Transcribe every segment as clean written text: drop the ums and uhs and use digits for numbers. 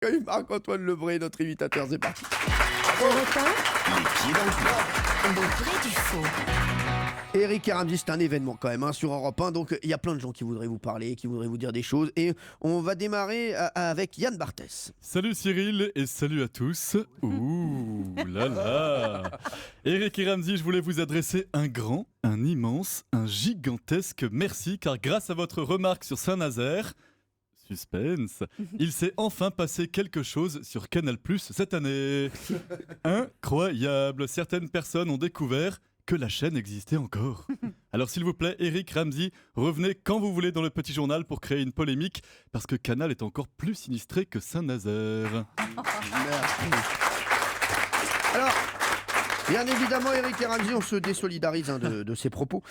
Et Marc-Antoine Lebré, notre imitateur, c'est parti. Le vrai du faux. Eric et Ramzy, c'est un événement quand même sur Europe 1, donc il y a plein de gens qui voudraient vous parler, qui voudraient vous dire des choses, et on va démarrer avec Yann Barthès. Salut Cyril et salut à tous. Ouh là là. Eric et Ramzy, je voulais vous adresser un grand, un immense, un gigantesque merci, car grâce à votre remarque sur Saint-Nazaire, suspense, il s'est enfin passé quelque chose sur Canal+ cette année. Incroyable, certaines personnes ont découvert que la chaîne existait encore. Alors s'il vous plaît, Eric, Ramzy, revenez quand vous voulez dans le petit journal pour créer une polémique, parce que Canal est encore plus sinistré que Saint-Nazaire. Merci. Alors, bien évidemment, Eric et Ramzy, on se désolidarise de ces propos.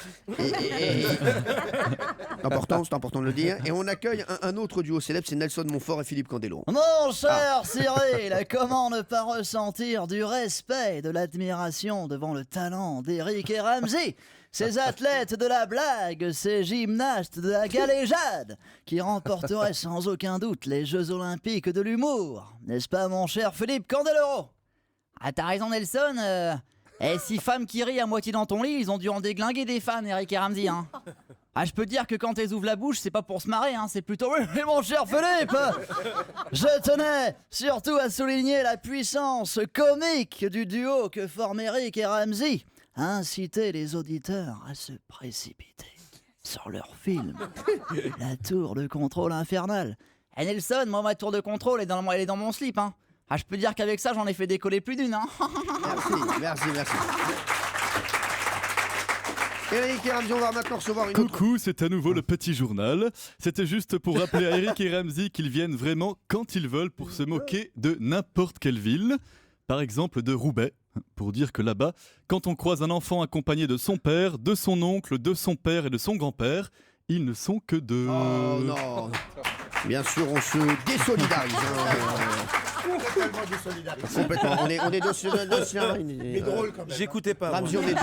C'est important de le dire. Et on accueille un autre duo célèbre, c'est Nelson Montfort et Philippe Candeloro. Mon cher Cyril, comment ne pas ressentir du respect et de l'admiration devant le talent d'Eric et Ramzy, ces athlètes de la blague, ces gymnastes de la galéjade, qui remporteraient sans aucun doute les Jeux Olympiques de l'humour. N'est-ce pas, mon cher Philippe Candeloro? Ah, t'as raison, Nelson. Et 6 femmes qui rient à moitié dans ton lit, ils ont dû en déglinguer des fans, Eric et Ramzy. Hein. Ah, je peux te dire que quand elles ouvrent la bouche, c'est pas pour se marrer, c'est plutôt... Oui, mais mon cher Philippe, je tenais surtout à souligner la puissance comique du duo que forment Eric et Ramzy, à inciter les auditeurs à se précipiter sur leur film, La Tour de Contrôle Infernale. Et Nelson, moi, ma tour de contrôle, elle est dans mon slip, Ah, je peux dire qu'avec ça, j'en ai fait décoller plus d'une, Merci. Eric et Ramzy, on va maintenant recevoir une autre... Coucou, c'est à nouveau le petit journal. C'était juste pour rappeler à Eric et Ramzy qu'ils viennent vraiment quand ils veulent pour se moquer de n'importe quelle ville. Par exemple de Roubaix, pour dire que là-bas, quand on croise un enfant accompagné de son père, de son oncle, de son père et de son grand-père, ils ne sont que deux. Oh non. Bien sûr, on se désolidarise. Complètement. On est désolidarisés. Mais drôle quand même. J'écoutais pas. Ramzy, on est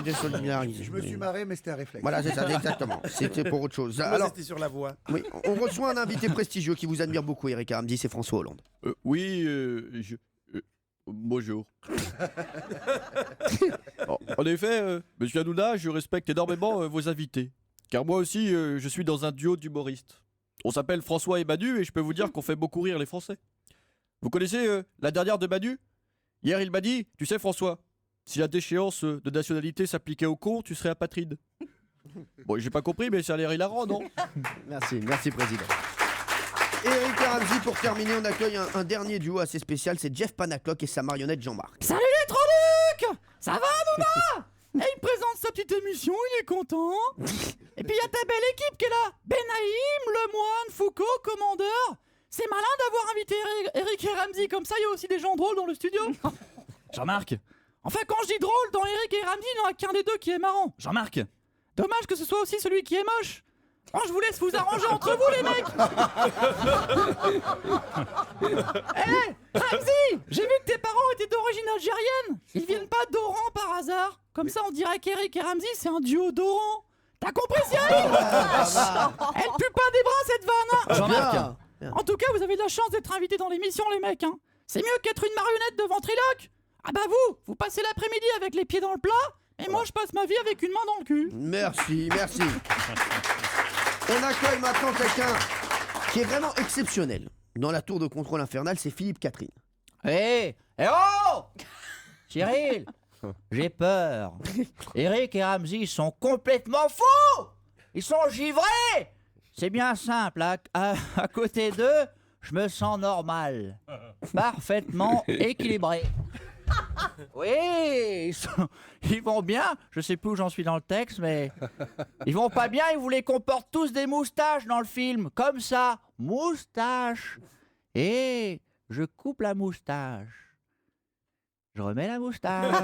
désolidarisés. Je me suis marré, mais c'était un réflexe. Voilà, c'est ça, exactement. C'était pour autre chose. Moi, Alors, c'était sur la voie. oui, on reçoit un invité prestigieux qui vous admire beaucoup, Eric et Ramzy, c'est François Hollande. Bonjour. En effet, monsieur Hanouna, je respecte énormément vos invités. Car moi aussi, je suis dans un duo d'humoristes. On s'appelle François et Manu et je peux vous dire qu'on fait beaucoup rire les Français. Vous connaissez la dernière de Manu? Hier, il m'a dit, tu sais François, si la déchéance de nationalité s'appliquait aux cons, tu serais apatride. Bon, j'ai pas compris, mais ça a l'air hilarant, non? Merci président. Eric et Ramzy, pour terminer, on accueille un dernier duo assez spécial, c'est Jeff Panaclock et sa marionnette Jean-Marc. Salut les Trolucs! Ça va, Hanouna? Et il présente sa petite émission, il est content. Et puis il y a ta belle équipe qui est là. Benaïm, Lemoine, Foucault, Commandeur. C'est malin d'avoir invité Eric et Ramzy, comme ça il y a aussi des gens drôles dans le studio. Jean-Marc. Enfin, quand je dis drôle, dans Eric et Ramzy, il n'y en a qu'un des deux qui est marrant. Jean-Marc. Dommage que ce soit aussi celui qui est moche. Oh, je vous laisse vous arranger entre vous, les mecs. Ramzy, j'ai vu que tes parents étaient d'origine algérienne. Ils viennent pas d'Oran par hasard. Comme ça, on dirait qu'Eric et Ramzy, c'est un duo d'Oran. T'as compris, Cyril? Elle pue pas des bras, cette vanne. Jean-Marc. En tout cas, vous avez de la chance d'être invité dans l'émission, les mecs. C'est mieux qu'être une marionnette de ventriloque. Ah bah vous passez l'après-midi avec les pieds dans le plat, et moi je passe ma vie avec une main dans le cul. Merci. On accueille maintenant quelqu'un qui est vraiment exceptionnel. Dans la tour de contrôle infernale, c'est Philippe Catherine. Oh Cyril, j'ai peur. Eric et Ramzy sont complètement fous. Ils sont givrés. C'est bien simple, à côté d'eux, je me sens normal. Parfaitement équilibré. Oui, ils vont bien. Je sais plus où j'en suis dans le texte, mais ils vont pas bien. Ils voulaient qu'on porte tous des moustaches dans le film, comme ça, moustache. Et je coupe la moustache. Je remets la moustache.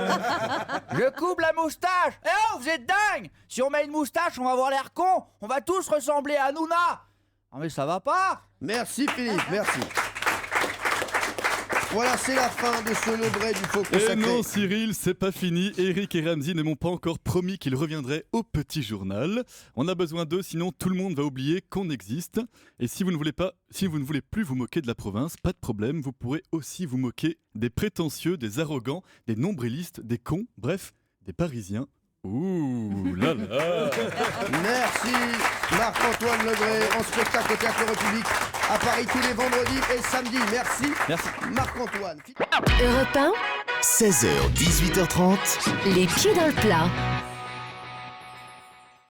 Je coupe la moustache. Eh oh, vous êtes dingue! Si on met une moustache, on va avoir l'air con. On va tous ressembler à Hanouna. Non mais ça va pas. Merci Philippe, merci. Voilà, c'est la fin de ce Lebray du faux Et consacré. non Cyril, c'est pas fini. Eric et Ramzy ne m'ont pas encore promis qu'ils reviendraient au petit journal. On a besoin d'eux, sinon tout le monde va oublier qu'on existe. Et si vous ne voulez plus vous moquer de la province, pas de problème, vous pourrez aussi vous moquer des prétentieux, des arrogants, des nombrilistes, des cons, bref, des Parisiens. Ouh là là. Merci Marc-Antoine Lebray en spectacle au Théâtre République à Paris tous les vendredis et samedis. Merci. Merci. Marc-Antoine. Europe 1, 16h, 18h30. les pieds dans le plat.